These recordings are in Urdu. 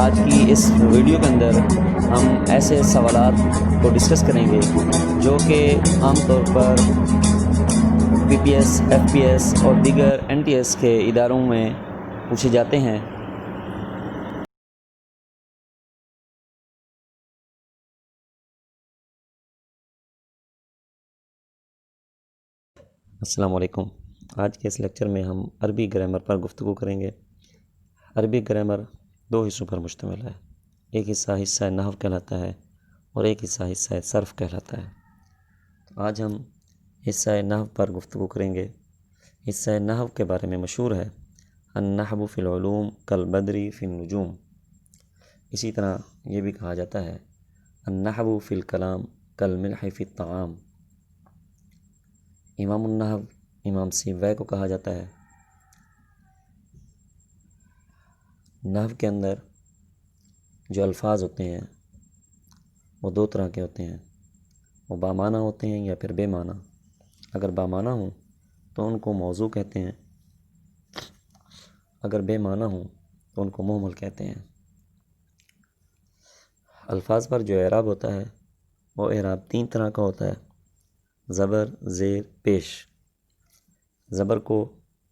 آج کی اس ویڈیو کے اندر ہم ایسے سوالات کو ڈسکس کریں گے جو کہ عام طور پر P P S, F P S اور دیگر این ٹی ایس کے اداروں میں پوچھے جاتے ہیں۔ السلام علیکم۔ آج کے اس لیکچر میں ہم عربی گرامر پر گفتگو کریں گے۔ عربی گرامر دو حصوں پر مشتمل ہے۔ ایک حصہ نحو کہلاتا ہے اور ایک حصہ صرف کہلاتا ہے۔ تو آج ہم حصہ نحو پر گفتگو کریں گے۔ حصہ نحو کے بارے میں مشہور ہے النحو فی العلوم کالبدر فی النجوم۔ اسی طرح یہ بھی کہا جاتا ہے النحو فی الکلام کالملح فی الطعام۔ امام النحو امام سیبویہ کو کہا جاتا ہے۔ نحو کے اندر جو الفاظ ہوتے ہیں وہ دو طرح کے ہوتے ہیں، وہ بامعنی ہوتے ہیں یا پھر بے معنی۔ اگر بامعنی ہوں تو ان کو موضوع کہتے ہیں، اگر بے معنی ہوں تو ان کو مہمل کہتے ہیں۔ الفاظ پر جو اعراب ہوتا ہے وہ اعراب تین طرح کا ہوتا ہے: زبر، زیر، پیش۔ زبر کو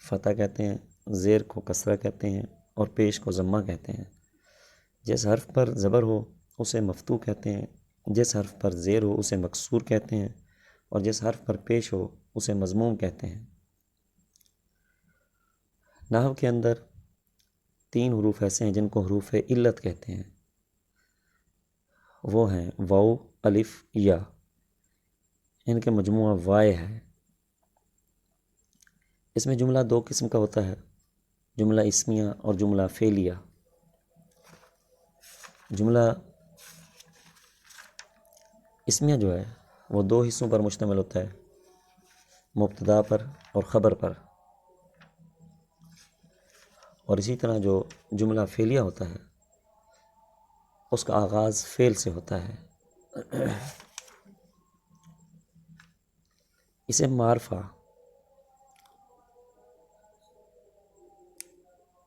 فتح کہتے ہیں، زیر کو کسرہ کہتے ہیں اور پیش کو ضمہ کہتے ہیں۔ جس حرف پر زبر ہو اسے مفتوح کہتے ہیں، جس حرف پر زیر ہو اسے مکسور کہتے ہیں اور جس حرف پر پیش ہو اسے مضموم کہتے ہیں۔ نحو کے اندر تین حروف ایسے ہیں جن کو حروف علت کہتے ہیں، وہ ہیں واو، الف، یا۔ ان کے مجموعہ وائے ہے۔ اس میں جملہ دو قسم کا ہوتا ہے، جملہ اسمیہ اور جملہ فعلیہ۔ جملہ اسمیہ جو ہے وہ دو حصوں پر مشتمل ہوتا ہے، مبتدا پر اور خبر پر۔ اور اسی طرح جو جملہ فعلیہ ہوتا ہے اس کا آغاز فعل سے ہوتا ہے۔ اسم معرفہ،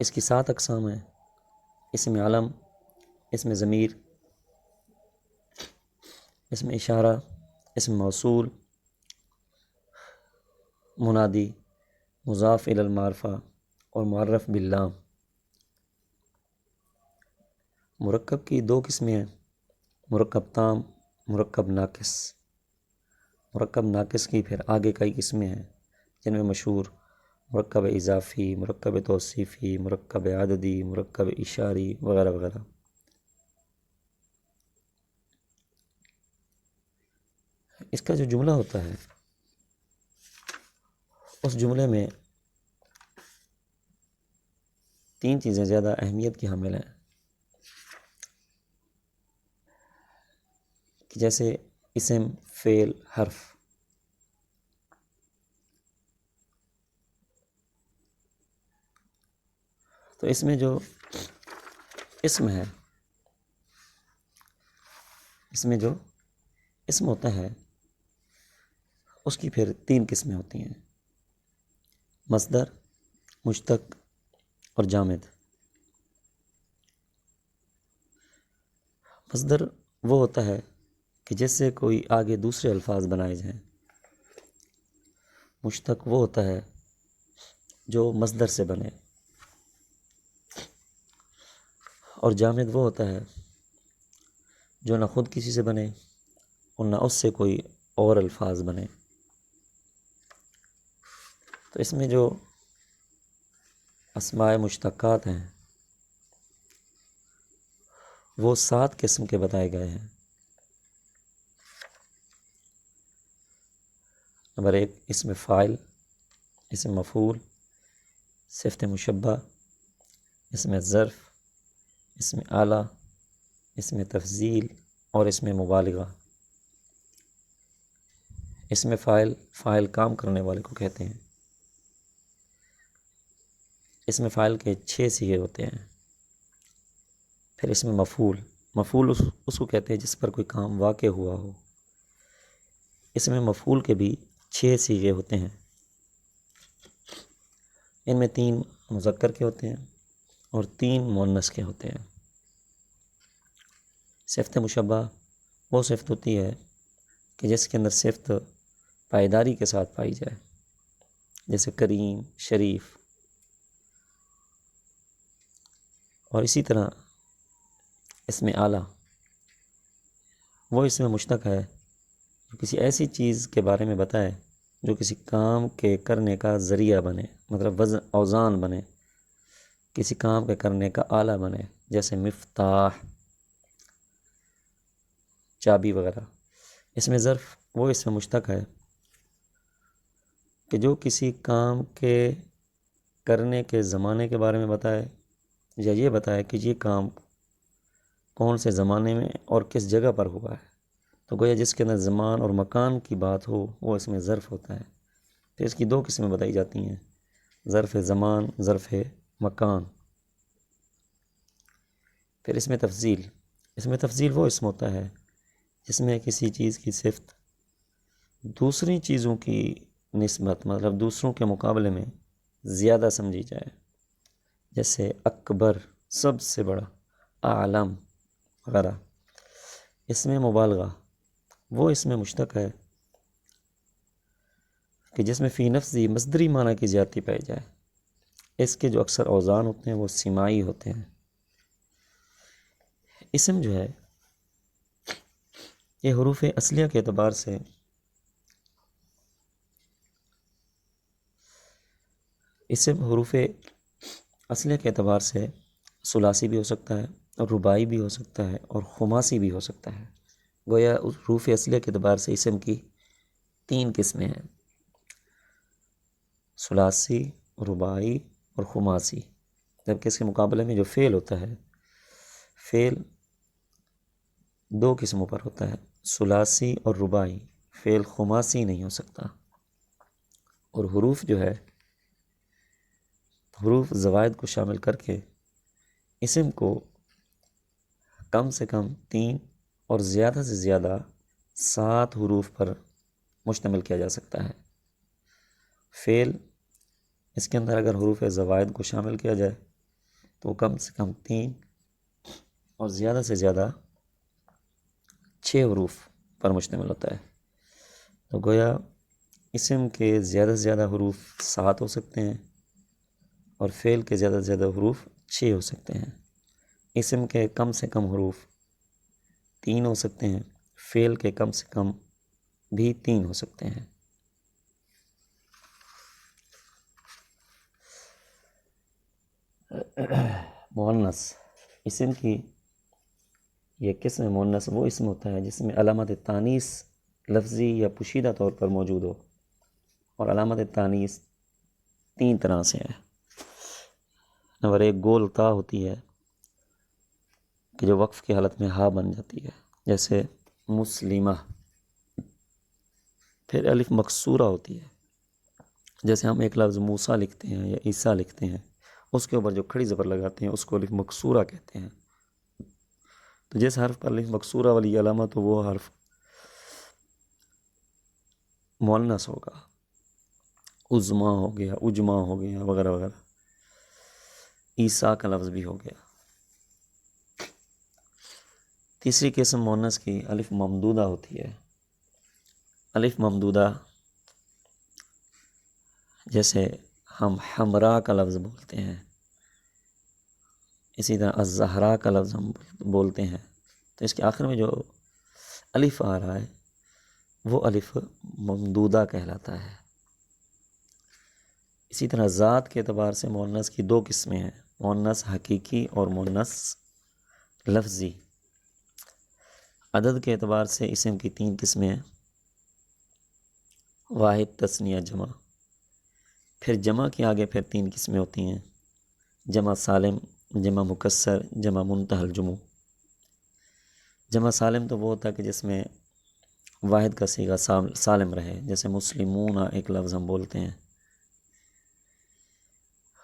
اس کی 7 اقسام ہیں: اسم علم، اسم ضمیر، اسم اشارہ، اسم موصول، منادی، مضاف الی المعرفہ اور معرف باللام۔ مرکب کی دو قسمیں ہیں، مرکب تام، مرکب ناقص۔ مرکب ناقص کی پھر آگے کئی قسمیں ہیں جن میں مشہور مرکب اضافی، مرکب توصیفی، مرکب عددی، مرکب اشاری وغیرہ وغیرہ۔ اس کا جو جملہ ہوتا ہے اس جملے میں تین چیزیں زیادہ اہمیت کی حامل ہیں، کہ جیسے اسم، فعل، حرف۔ تو اس میں جو اسم ہے، اس میں جو اسم ہوتا ہے اس کی پھر تین قسمیں ہوتی ہیں: مصدر، مشتق اور جامد۔ مصدر وہ ہوتا ہے کہ جس سے کوئی آگے دوسرے الفاظ بنائے جائیں۔ مشتق وہ ہوتا ہے جو مصدر سے بنے، اور جامد وہ ہوتا ہے جو نہ خود کسی سے بنے اور نہ اس سے کوئی اور الفاظ بنے۔ تو اس میں جو اسماء مشتقات ہیں وہ 7 قسم کے بتائے گئے ہیں۔ نمبر 1، اسم فاعل، اسم مفعول، صفت مشبہ، اسم ظرف، اسم اعلیٰ، اسم تفضیل اور اسم مبالغہ۔ اسم فاعل، فاعل کام کرنے والے کو کہتے ہیں۔ اسم فاعل کے 6 صیغے ہوتے ہیں۔ پھر اسم مفعول، مفعول اس کو کہتے ہیں جس پر کوئی کام واقع ہوا ہو۔ اسم مفعول کے بھی 6 صیغے ہوتے ہیں، ان میں 3 مذکر کے ہوتے ہیں اور 3 مؤنث کے ہوتے ہیں۔ صفت مشبہ وہ صفت ہوتی ہے کہ جس کے اندر صفت پائیداری کے ساتھ پائی جائے، جیسے کریم، شریف. اور اسی طرح اسم اعلیٰ وہ اسم مشتق ہے جو کسی ایسی چیز کے بارے میں بتائے جو کسی کام کے کرنے کا ذریعہ بنے، مطلب اوزان بنے، کسی کام کے کرنے کا آلہ بنے، جیسے مفتاح، چابی وغیرہ. اسم ظرف وہ اسم مشتق ہے کہ جو کسی کام کے کرنے کے زمانے کے بارے میں بتائے یا یہ بتائے کہ یہ کام کون سے زمانے میں اور کس جگہ پر ہوا ہے. تو گویا جس کے اندر زمان اور مکان کی بات ہو وہ اس میں ظرف ہوتا ہے. پھر اس کی دو قسمیں بتائی جاتی ہیں، ظرف زمان، ظرف مکان. پھر اس میں تفضیل وہ اسم ہوتا ہے جس میں کسی چیز کی صفت دوسری چیزوں کی نسبت، مطلب دوسروں کے مقابلے میں زیادہ سمجھی جائے، جیسے اکبر، سب سے بڑا، اعلم وغیرہ. اس میں مبالغہ وہ اس میں مشتق ہے کہ جس میں فی نفسی مصدری معنی کی زیادتی پائی جائے. اس کے جو اکثر اوزان ہوتے ہیں وہ سماعی ہوتے ہیں. اسم جو ہے یہ حروف اصلیہ کے اعتبار سے حروف اصلیہ کے اعتبار سے ثلاثی بھی ہو سکتا ہے اور رباعی بھی ہو سکتا ہے اور خماسی بھی ہو سکتا ہے. گویا اس حروف اصلیہ کے اعتبار سے اسم کی 3 قسمیں ہیں، ثلاثی، رباعی اور خماسی. جبکہ اس کے مقابلے میں جو فعل ہوتا ہے، فعل 2 قسموں پر ہوتا ہے، ثلاثی اور رباعی. فعل خماسی نہیں ہو سکتا. اور حروف جو ہے، حروف زوائد کو شامل کر کے اسم کو کم سے کم 3 اور زیادہ سے زیادہ 7 حروف پر مشتمل کیا جا سکتا ہے. فعل اس کے اندر اگر حروف زوائد کو شامل کیا جائے تو کم سے کم 3 اور زیادہ سے زیادہ 6 حروف پر مشتمل ہوتا ہے. تو گویا اسم کے زیادہ سے زیادہ حروف 7 ہو سکتے ہیں اور فعل کے زیادہ سے زیادہ حروف 6 ہو سکتے ہیں. اسم کے کم سے کم حروف 3 ہو سکتے ہیں، فعل کے کم سے کم بھی 3 ہو سکتے ہیں. مؤنث اسم کی یہ قسم مؤنث وہ اسم ہوتا ہے جس میں علامت تانیث لفظی یا پوشیدہ طور پر موجود ہو. اور علامت تانیث 3 طرح سے ہے. نمبر 1 گول تا ہوتی ہے کہ جو وقف کی حالت میں ہا بن جاتی ہے، جیسے مسلمہ. پھر الف مکسورہ ہوتی ہے، جیسے ہم ایک لفظ موسیٰ لکھتے ہیں یا عیسیٰ لکھتے ہیں، اس کے اوپر جو کھڑی زبر لگاتے ہیں اس کو الف مکسورہ کہتے ہیں. تو جس حرف پر الف مکسورہ والی علامت ہو وہ حرف مؤنث ہوگا. عظما ہو گیا، اجما ہو گیا وغیرہ وغیرہ. عیسیٰ کا لفظ بھی ہو گیا. تیسری قسم مؤنث کی الف ممدودہ ہوتی ہے. الف ممدودہ جیسے ہم حمراء کا لفظ بولتے ہیں، اسی طرح الزہراء کا لفظ ہم بولتے ہیں، تو اس کے آخر میں جو الف آ رہا ہے وہ الف ممدودہ کہلاتا ہے. اسی طرح ذات کے اعتبار سے مؤنث کی 2 قسمیں ہیں، مؤنث حقیقی اور مؤنث لفظی. عدد کے اعتبار سے اسم کی 3 قسمیں ہیں، واحد، تثنیہ، جمع. پھر جمع کے آگے پھر 3 قسمیں ہوتی ہیں، جمع سالم، جمع مکسر، جمع منتہی الجموع. جمع سالم تو وہ ہوتا ہے کہ جس میں واحد کا صیغہ سالم رہے، جیسے مسلمون ایک لفظ ہم بولتے ہیں.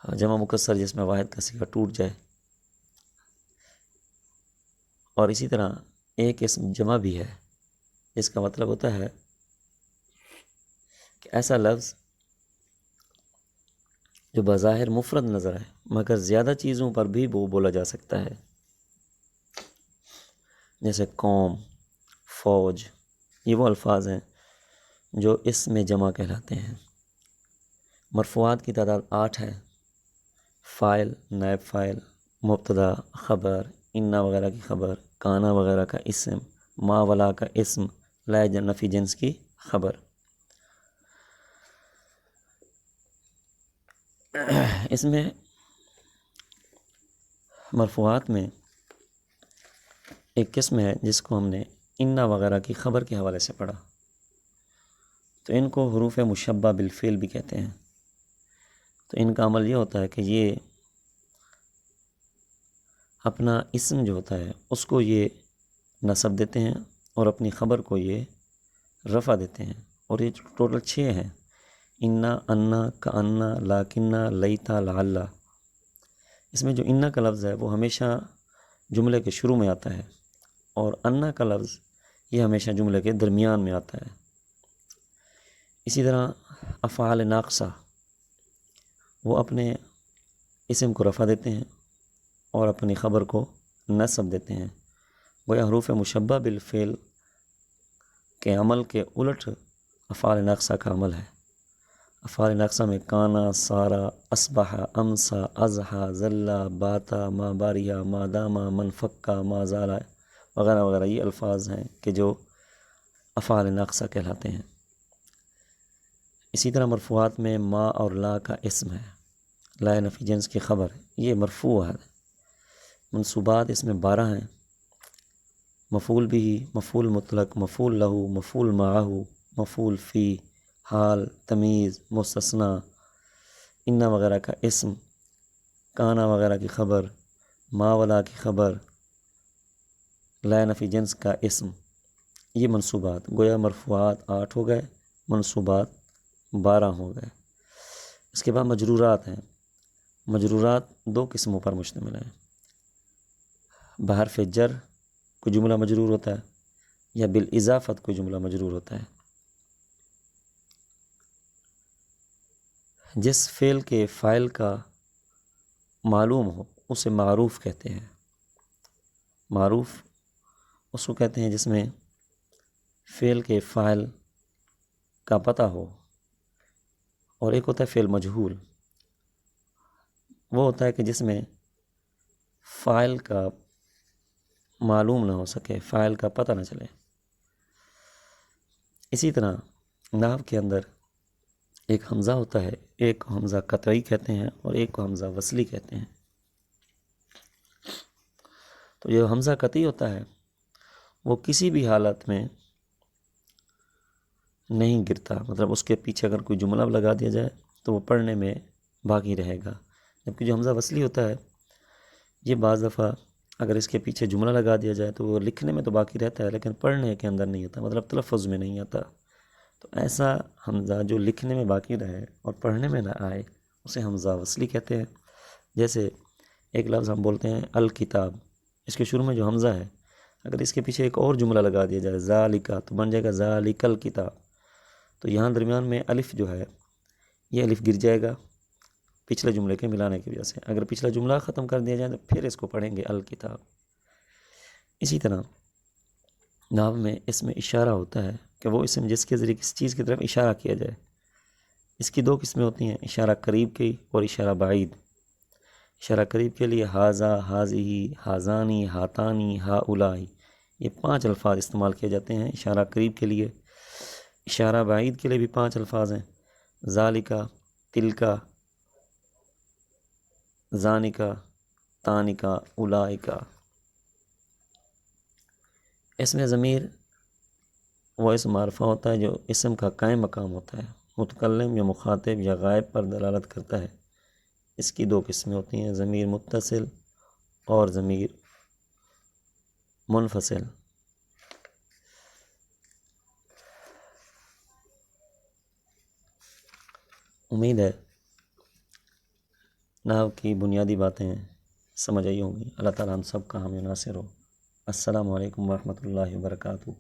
جمع مکسر جس میں واحد کا صیغہ ٹوٹ جائے. اور اسی طرح ایک اسم جمع بھی ہے، اس کا مطلب ہوتا ہے کہ ایسا لفظ جو بظاہر مفرد نظر آئے مگر زیادہ چیزوں پر بھی وہ بولا جا سکتا ہے. جیسے قوم، فوج، یہ وہ الفاظ ہیں جو اسم جمع کہلاتے ہیں۔ مرفوعات کی تعداد 8 ہے۔ فاعل، نائب فاعل، مبتدا، خبر، انا وغیرہ کی خبر، کانا وغیرہ کا اسم، ما ولا کا اسم، لا نفی جنس کی خبر۔ اس میں مرفوعات میں ایک قسم ہے جس کو ہم نے انا وغیرہ کی خبر کے حوالے سے پڑھا، تو ان کو حروف مشبہ بالفعل بھی کہتے ہیں۔ تو ان کا عمل یہ ہوتا ہے کہ یہ اپنا اسم جو ہوتا ہے اس کو یہ نصب دیتے ہیں اور اپنی خبر کو یہ رفع دیتے ہیں، اور یہ ٹوٹل 6 ہیں: انا، انا، کانا، لاکنہ، لیتا، لعلہ۔ اس میں جو انا کا لفظ ہے وہ ہمیشہ جملے کے شروع میں آتا ہے، اور انا کا لفظ یہ ہمیشہ جملے کے درمیان میں آتا ہے۔ اسی طرح افعال ناقصہ وہ اپنے اسم کو رفع دیتے ہیں اور اپنی خبر کو نصب دیتے ہیں۔ گویا حروف مشبہ بالفعل کے عمل کے الٹ افعال ناقصہ کا عمل ہے۔ افعال ناقصہ میں کانا، سارا، اصبح، امسا، اضحا، ظلا، باتا، ما باریا، ما داما، من فکا، ما زالا وغیرہ وغیرہ، یہ الفاظ ہیں کہ جو افعال ناقصہ کہلاتے ہیں۔ اسی طرح مرفوعات میں ما اور لا کا اسم ہے، لا نفی جنس کی خبر، یہ مرفوع ہے۔ منصوبات اس میں 12 ہیں: مفعول بھی، مفعول مطلق، مفعول لہو، مفعول معہ، مفعول فی، حال، تمیز، مستثنی، انا وغیرہ کا اسم، کانا وغیرہ کی خبر، ما ولا کی خبر، لا نفی جنس کا اسم، یہ منصوبات۔ گویا مرفوعات 8 ہو گئے، منصوبات 12 ہو گئے۔ اس کے بعد مجرورات ہیں۔ مجرورات 2 قسموں پر مشتمل ہیں: بحرف جر کوئی جملہ مجرور ہوتا ہے، یا بالاضافت کوئی جملہ مجرور ہوتا ہے۔ جس فعل کے فاعل کا معلوم ہو اسے معروف کہتے ہیں۔ معروف اس کو کہتے ہیں جس میں فعل کے فاعل کا پتہ ہو، اور ایک ہوتا ہے فعل مجہول، وہ ہوتا ہے کہ جس میں فاعل کا معلوم نہ ہو سکے، فاعل کا پتہ نہ چلے۔ اسی طرح نحو کے اندر ایک حمزہ ہوتا ہے، ایک کو حمزہ قطعی کہتے ہیں اور ایک کو حمزہ وصلی کہتے ہیں۔ تو یہ حمزہ قطعی ہوتا ہے وہ کسی بھی حالت میں نہیں گرتا، مطلب اس کے پیچھے اگر کوئی جملہ لگا دیا جائے تو وہ پڑھنے میں باقی رہے گا۔ جبکہ جو حمزہ وصلی ہوتا ہے یہ بعض دفعہ اگر اس کے پیچھے جملہ لگا دیا جائے تو وہ لکھنے میں تو باقی رہتا ہے لیکن پڑھنے کے اندر نہیں آتا، مطلب تلفظ میں نہیں آتا۔ تو ایسا حمزہ جو لکھنے میں باقی رہے اور پڑھنے میں نہ آئے اسے حمزہ وصلی کہتے ہیں۔ جیسے ایک لفظ ہم بولتے ہیں الکتاب، اس کے شروع میں جو حمزہ ہے اگر اس کے پیچھے ایک اور جملہ لگا دیا جائے ذالکا تو بن جائے گا ذالک الکتاب۔ تو یہاں درمیان میں الف جو ہے یہ الف گر جائے گا پچھلے جملے کے ملانے کی وجہ سے۔ اگر پچھلا جملہ ختم کر دیا جائے تو پھر اس کو پڑھیں گے الکتاب۔ اسی طرح نحو میں اس میں اشارہ ہوتا ہے کہ وہ اسم جس کے ذریعے کسی چیز کی طرف اشارہ کیا جائے۔ اس کی 2 قسمیں ہوتی ہیں: اشارہ قریب کی اور اشارہ بعید۔ اشارہ قریب کے لیے ہاذا، ہاذی، ہاذانی، ہاتانی، ہاؤلائی، یہ 5 الفاظ استعمال کیے جاتے ہیں اشارہ قریب کے لیے۔ اشارہ بعید کے لیے بھی 5 الفاظ ہیں: ذالکا، تلکا، ذانکا، تانکا، اولائکا۔ اس میں ضمیر وہ اسم معرفہ ہوتا ہے جو اسم کا قائم مقام ہوتا ہے، متکلم یا مخاطب یا غائب پر دلالت کرتا ہے۔ اس کی 2 قسمیں ہوتی ہیں: ضمیر متصل اور ضمیر منفصل۔ امید ہے نحو کی بنیادی باتیں سمجھ آئی ہوں گی۔ اللہ تعالیٰ ہم سب کا حامی ناصر ہو۔ السلام علیکم ورحمۃ اللہ وبرکاتہ۔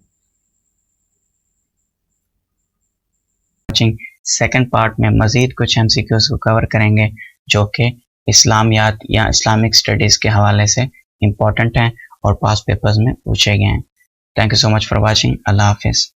سیکنڈ پارٹ میں مزید کچھ MCQs کو کور کریں گے جو کہ اسلامیات یا اسلامک اسٹڈیز کے حوالے سے امپورٹنٹ ہیں، اور پاس پیپرز میں پوچھے گئے ہیں. Thank you so much for watching. اللہ حافظ.